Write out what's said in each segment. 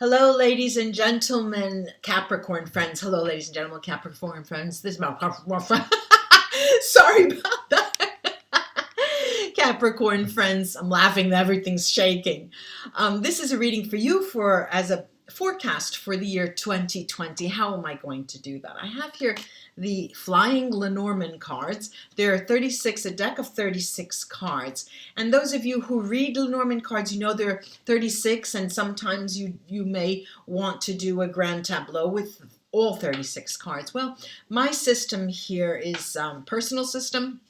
Hello, ladies and gentlemen, Capricorn friends. Hello, ladies and gentlemen, Capricorn friends. This is my Capricorn friend. Sorry about that. Capricorn friends, I'm laughing. Everything's shaking. This is a reading for you as a forecast for the year 2020. How am I going to do that? I have here the Flying Lenormand cards. There are 36, a deck of 36 cards. And those of you who read Lenormand cards, you know there are 36, and sometimes you may want to do a grand tableau with all 36 cards. Well, my system here is personal system.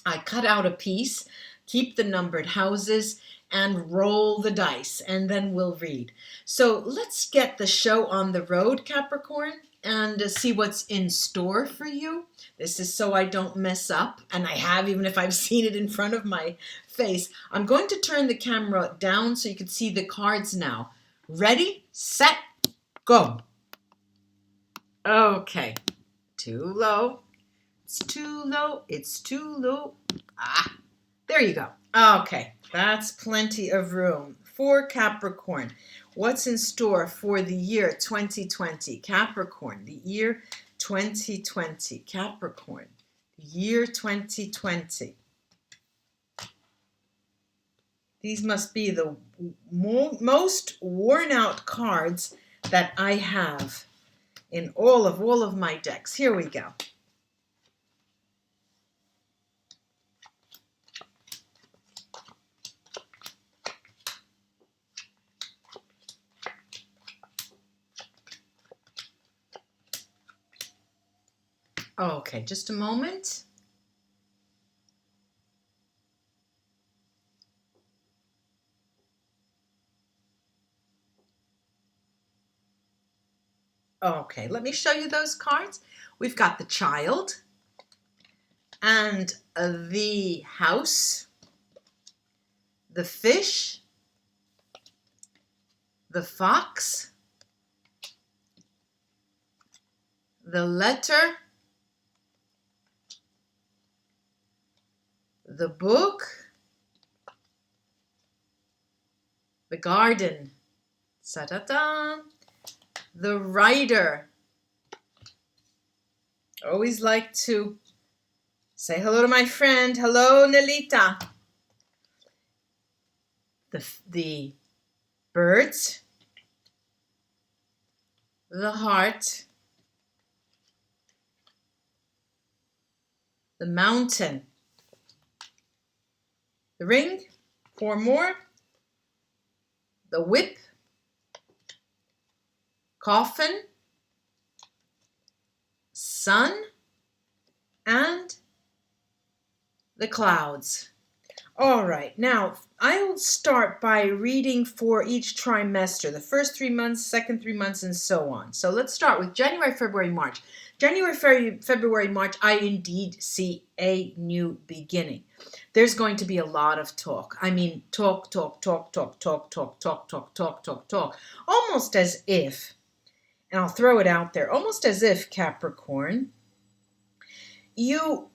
I cut out a piece, keep the numbered houses, and roll the dice, and then we'll read. So let's get the show on the road, Capricorn, and see what's in store for you. This is so I don't mess up, and I have, even if I've seen it in front of my face. I'm going to turn the camera down so you can see the cards now. Ready, set, go. Okay, too low. It's too low. It's too low. There you go. Okay, that's plenty of room for Capricorn. What's in store for the year 2020? Capricorn, the year 2020. Capricorn, the year 2020. These must be the most worn out cards that I have in all of my decks. Here we go. Okay, just a moment. Okay, let me show you those cards. We've got the child and the house, the fish, the fox, the letter, the book, the garden, sa-da-da, the writer. Always like to say hello to my friend. Hello, Nelita. The birds, the heart, the mountain, the ring, 4 more, the whip, coffin, sun, and the clouds. All right, now I'll start by reading for each trimester, the first 3 months, second 3 months, and so on. So let's start with January, February, March. January, February, March, I indeed see a new beginning. There's going to be a lot of talk. I mean, talk. Almost as if, and I'll throw it out there, almost as if, Capricorn, you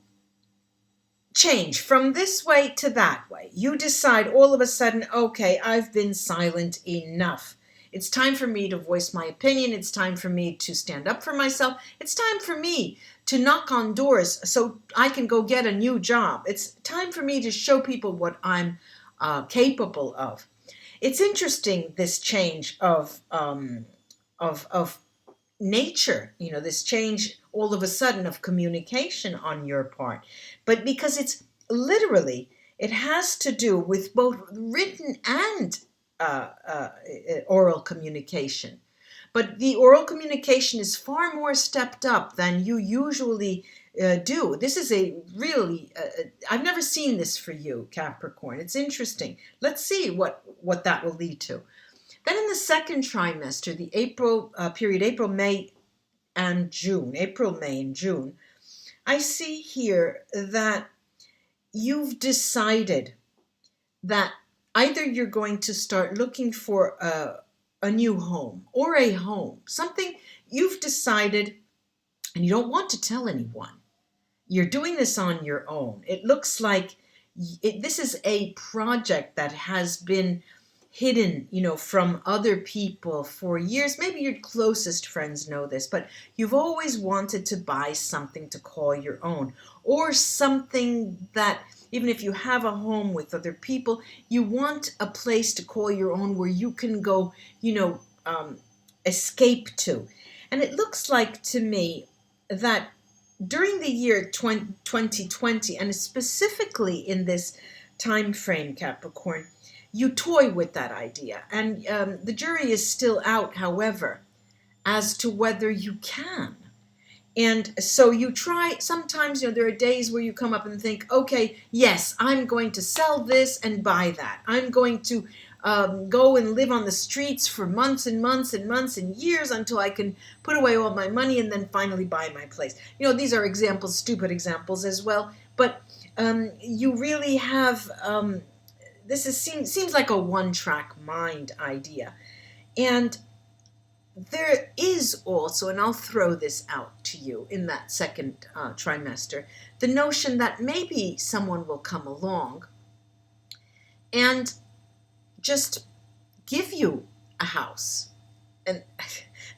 change from this way to that way. You decide all of a sudden, okay, I've been silent enough. It's time for me to voice my opinion. It's time for me to stand up for myself. It's time for me to knock on doors so I can go get a new job. It's time for me to show people what I'm capable of. It's interesting, this change of nature, this change all of a sudden of communication on your part. But because it's literally, it has to do with both written and oral communication. But the oral communication is far more stepped up than you usually do. This is a really, I've never seen this for you, Capricorn. It's interesting. Let's see what that will lead to. Then in the second trimester, the April period, April, May, and June, April, May, and June, I see here that you've decided that either you're going to start looking for a new home or a home, something you've decided and you don't want to tell anyone. You're doing this on your own. It looks like this is a project that has been hidden, from other people for years. Maybe your closest friends know this, but you've always wanted to buy something to call your own, or something that, even if you have a home with other people, you want a place to call your own where you can go, escape to. And it looks like to me that during the year 2020, and specifically in this time frame, Capricorn, you toy with that idea. And the jury is still out, however, as to whether you can. And so you try, sometimes, there are days where you come up and think, okay, yes, I'm going to sell this and buy that. I'm going to go and live on the streets for months and months and months and years until I can put away all my money and then finally buy my place. These are examples, stupid examples as well, but you really have, seems like a one-track mind idea. And there is also, and I'll throw this out to you in that second trimester, the notion that maybe someone will come along and just give you a house. And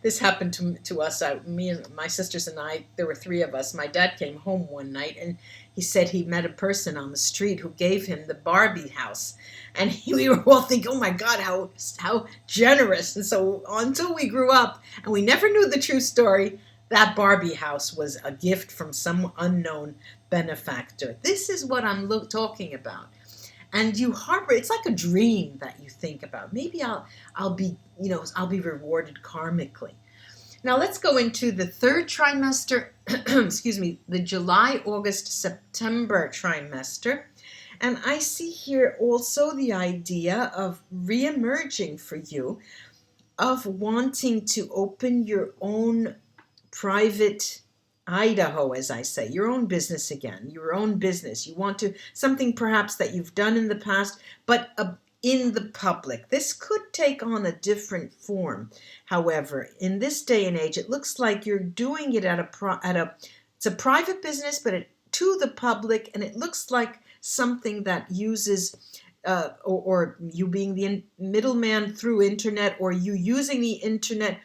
this happened to us. Me and my sisters and I, there were three of us. My dad came home one night and he said he met a person on the street who gave him the Barbie house. And we were all thinking, oh my God, how generous. And so until we grew up and we never knew the true story, that Barbie house was a gift from some unknown benefactor. This is what I'm talking about. And you harbor, it's like a dream that you think about. Maybe I'll be rewarded karmically. Now let's go into the third trimester, excuse me, the July, August, September trimester. And I see here also the idea of reemerging for you, of wanting to open your own private Idaho, as I say, your own business again, your own business. You want to, something perhaps that you've done in the past, but in the public. This could take on a different form. However, in this day and age, it looks like you're doing it it's a private business, but to the public, and it looks like something that uses, or you being the middleman through internet, or you using the internet,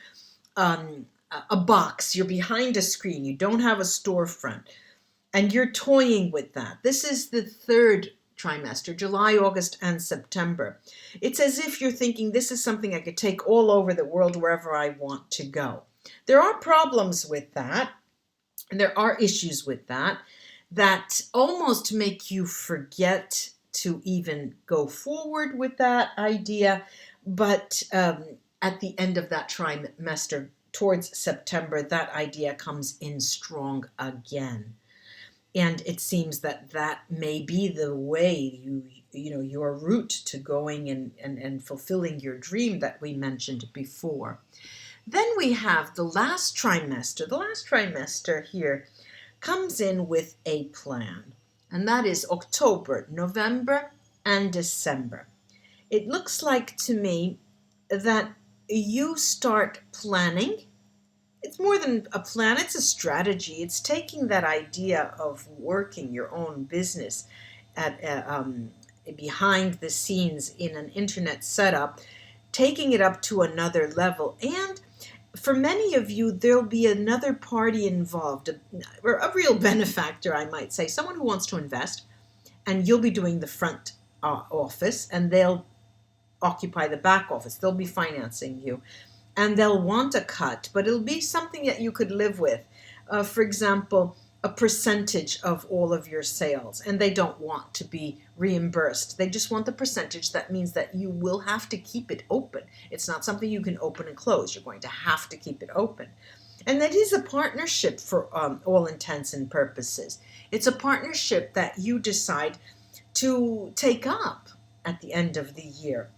a box, you're behind a screen, you don't have a storefront, and you're toying with that. This is the third trimester, July, August, and September. It's as if you're thinking, this is something I could take all over the world, wherever I want to go. There are problems with that, and there are issues with that almost make you forget to even go forward with that idea. But at the end of that trimester, towards September, that idea comes in strong again. And it seems that may be the way your route to going and fulfilling your dream that we mentioned before. Then we have the last trimester. The last trimester here comes in with a plan, and that is October, November, and December. It looks like to me that you start planning. It's more than a plan, it's a strategy. It's taking that idea of working your own business behind the scenes in an internet setup, taking it up to another level. And for many of you, there'll be another party involved, a real benefactor, I might say, someone who wants to invest, and you'll be doing the front office, and they'll occupy the back office. They'll be financing you. And they'll want a cut, but it'll be something that you could live with. For example, a percentage of all of your sales, and they don't want to be reimbursed. They just want the percentage. That means that you will have to keep it open. It's not something you can open and close. You're going to have to keep it open. And that is a partnership for all intents and purposes. It's a partnership that you decide to take up at the end of the year.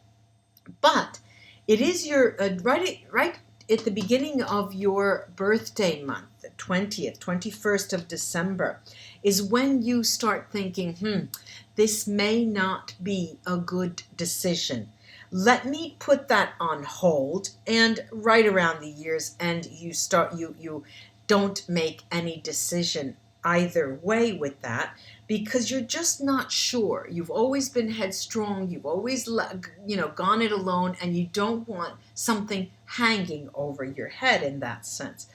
But it is your right at the beginning of your birthday month, the 20th, 21st of December, is when you start thinking, this may not be a good decision. Let me put that on hold. And right around the year's end, you don't make any decision either way with that. because you're just not sure. You've always been headstrong. You've always, gone it alone, and you don't want something hanging over your head in that sense.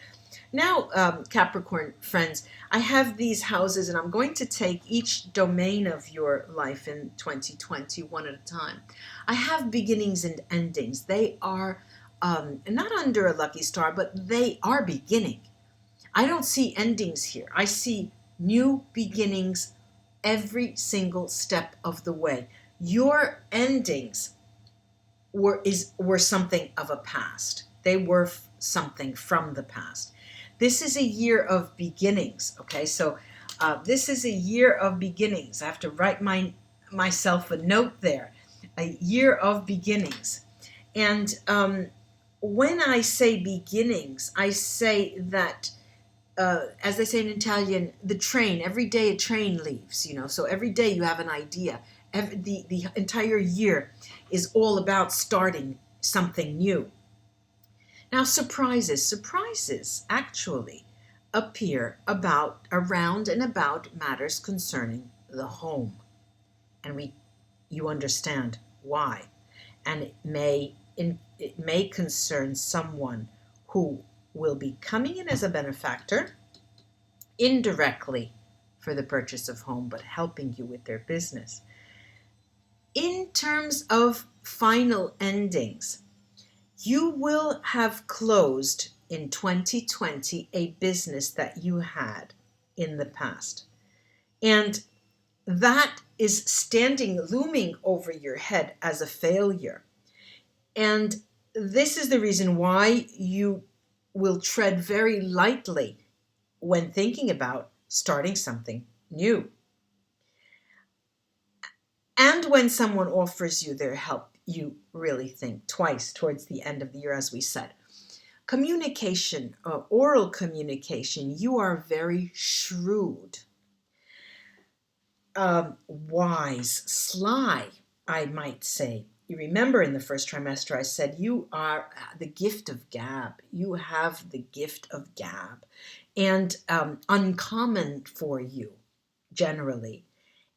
Now, Capricorn friends, I have these houses, and I'm going to take each domain of your life in 2020 one at a time. I have beginnings and endings. They are not under a lucky star, but they are beginning. I don't see endings here. I see new beginnings every single step of the way. Your endings were something of a past. They were something from the past. This is a year of beginnings. Okay, so this is a year of beginnings. I have to write myself a note there. A year of beginnings. And when I say beginnings, I say that, as they say in Italian, the train, every day a train leaves, so every day you have an idea. The entire year is all about starting something new. Now, surprises actually appear around and about matters concerning the home. And you understand why. And it may concern someone who will be coming in as a benefactor indirectly for the purchase of home, but helping you with their business. In terms of final endings, you will have closed in 2020 a business that you had in the past. And that is looming over your head as a failure. And this is the reason why you will tread very lightly when thinking about starting something new. And when someone offers you their help, you really think twice towards the end of the year, as we said. Communication, oral communication, you are very shrewd, wise, sly, I might say. You remember in the first trimester I said you are the gift of gab. You have the gift of gab, and uncommon for you generally.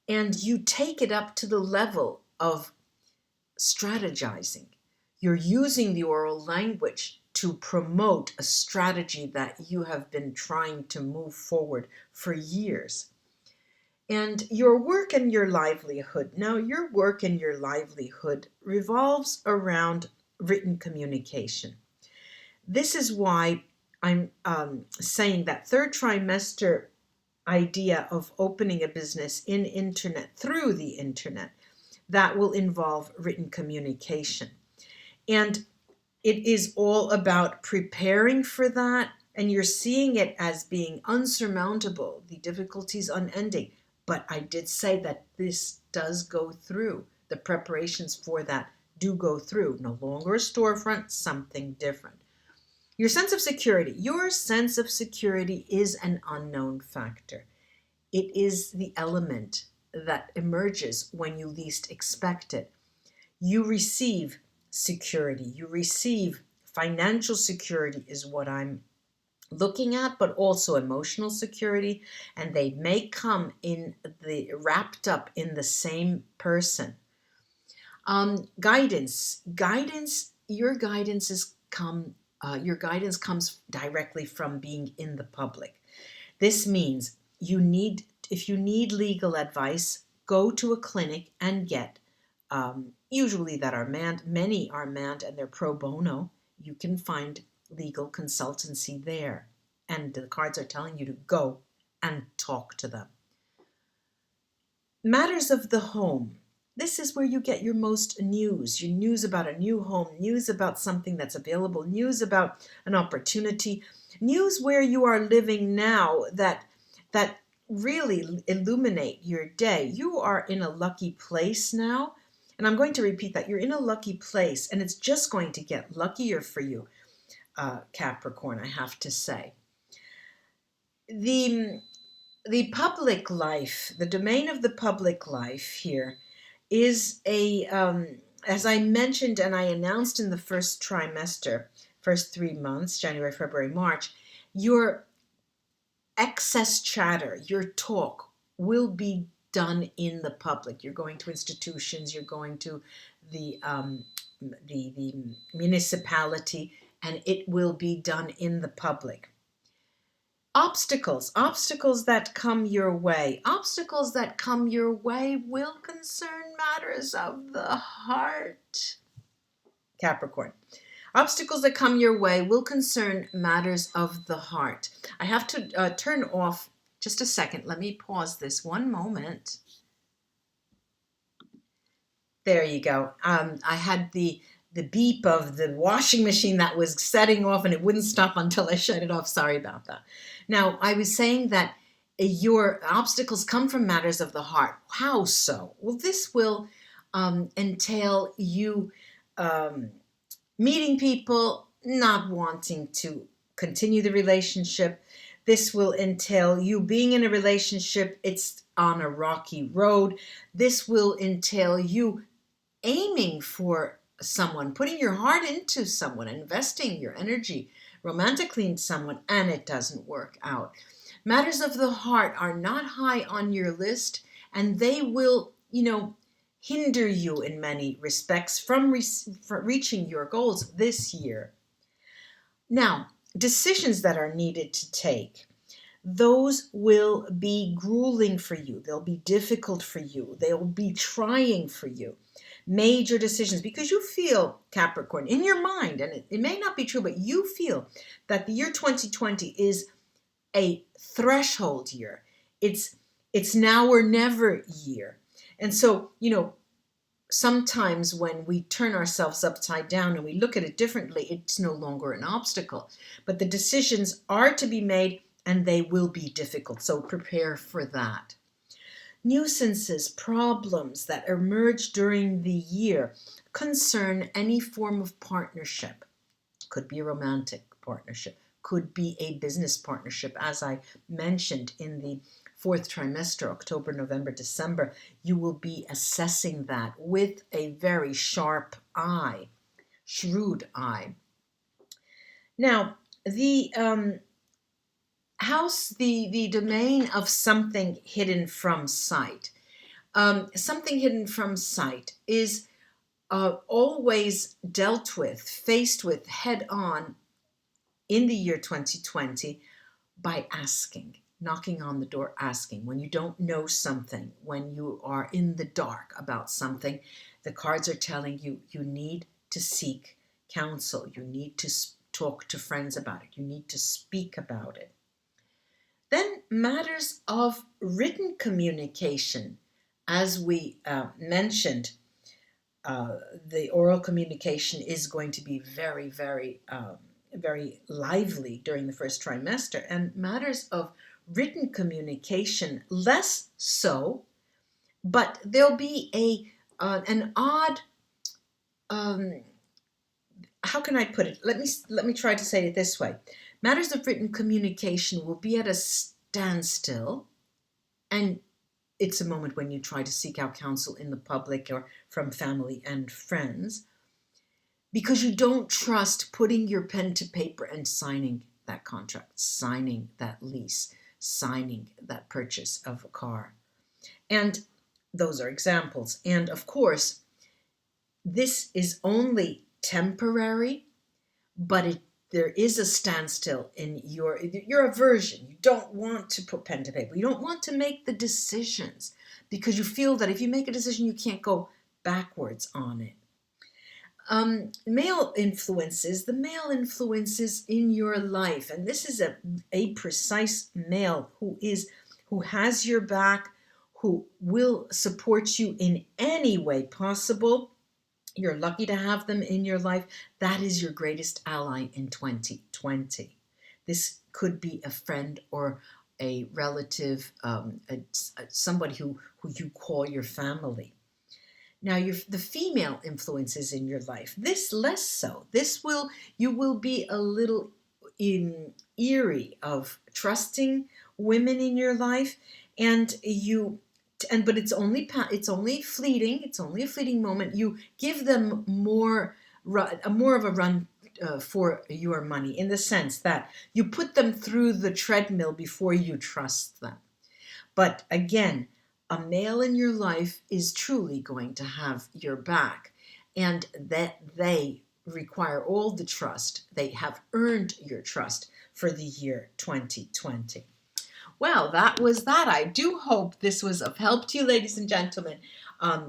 And you take it up to the level of strategizing. You're using the oral language to promote a strategy that you have been trying to move forward for years. And your work and your livelihood. Now, your work and your livelihood revolves around written communication. This is why I'm saying that third trimester idea of opening a business through the internet, that will involve written communication. And it is all about preparing for that, and you're seeing it as being unsurmountable, the difficulties unending. But I did say that this does go through. The preparations for that do go through. No longer a storefront, something different. Your sense of security. Your sense of security is an unknown factor. It is the element that emerges when you least expect it. You receive security. You receive financial security is what I'm looking at, but also emotional security, and they may come wrapped up in the same person. Guidance. Your guidance comes directly from being in the public. This means if you need legal advice, go to a clinic and get, usually that are manned, many are manned and they're pro bono. You can find legal consultancy there. And the cards are telling you to go and talk to them. Matters of the home. This is where you get your most news. Your news about a new home, news about something that's available, news about an opportunity, news where you are living now that really illuminate your day. You are in a lucky place now. And I'm going to repeat that. You're in a lucky place, and it's just going to get luckier for you, Capricorn, I have to say. The public life, the domain of the public life here is as I mentioned and I announced in the first trimester, first 3 months, January, February, March, your excess chatter, your talk will be done in the public. You're going to institutions, you're going to the the municipality, and it will be done in the public. Obstacles that come your way. Obstacles that come your way will concern matters of the heart. Capricorn. Obstacles that come your way will concern matters of the heart. I have to turn off just a second. Let me pause this one moment. There you go. I had the beep of the washing machine that was setting off, and it wouldn't stop until I shut it off. Sorry about that. Now, I was saying that your obstacles come from matters of the heart. How so? Well, this will entail you meeting people, not wanting to continue the relationship. This will entail you being in a relationship, it's on a rocky road. This will entail you aiming for someone, putting your heart into someone, investing your energy romantically in someone, and it doesn't work out. Matters of the heart are not high on your list, and they will, hinder you in many respects from reaching your goals this year. Now, decisions that are needed to take, those will be grueling for you. They'll be difficult for you. They'll be trying for you. Major decisions, because you feel, Capricorn, in your mind, and it may not be true, but you feel that the year 2020 is a threshold year. It's now or never year. And so, sometimes when we turn ourselves upside down and we look at it differently, it's no longer an obstacle. But the decisions are to be made, and they will be difficult. So prepare for that. Nuisances, problems that emerge during the year concern any form of partnership. Could be a romantic partnership, could be a business partnership. As I mentioned in the fourth trimester, October, November, December, you will be assessing that with a very sharp eye, shrewd eye. Now, the house, the domain of something hidden from sight. Something hidden from sight is always dealt with, faced with head on in the year 2020 by asking, knocking on the door, asking. When you don't know something, when you are in the dark about something, the cards are telling you you need to seek counsel. You need to talk to friends about it. You need to speak about it. Then matters of written communication. As we mentioned, the oral communication is going to be very, very, very lively during the first trimester. And matters of written communication, less so, but there'll be an odd, how can I put it? Let me try to say it this way. Matters of written communication will be at a standstill, and it's a moment when you try to seek out counsel in the public or from family and friends, because you don't trust putting your pen to paper and signing that contract, signing that lease, signing that purchase of a car. And those are examples. And of course, this is only temporary, but there is a standstill in your aversion. You don't want to put pen to paper. You don't want to make the decisions because you feel that if you make a decision, you can't go backwards on it. The male influences in your life, and this is a precise male who has your back, who will support you in any way possible. You're lucky to have them in your life. That is your greatest ally in 2020. This could be a friend or a relative, somebody who you call your family. Now, the female influences in your life, this less so. You will be a little eerie of trusting women in your life, but it's only fleeting. It's only a fleeting moment. You give them more of a run for your money, in the sense that you put them through the treadmill before you trust them. But again, a male in your life is truly going to have your back, and that they require all the trust. They have earned your trust for the year 2020. Well, that was that. I do hope this was of help to you, ladies and gentlemen,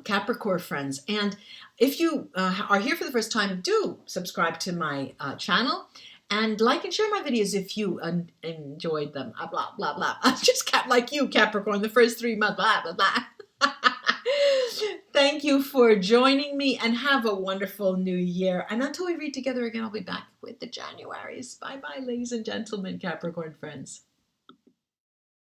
Capricorn friends. And if you are here for the first time, do subscribe to my channel and like and share my videos if you enjoyed them. Blah, blah, blah. I'm just like you, Capricorn, the first 3 months, blah, blah, blah. Thank you for joining me, and have a wonderful new year. And until we read together again, I'll be back with the Januaries. Bye-bye, ladies and gentlemen, Capricorn friends.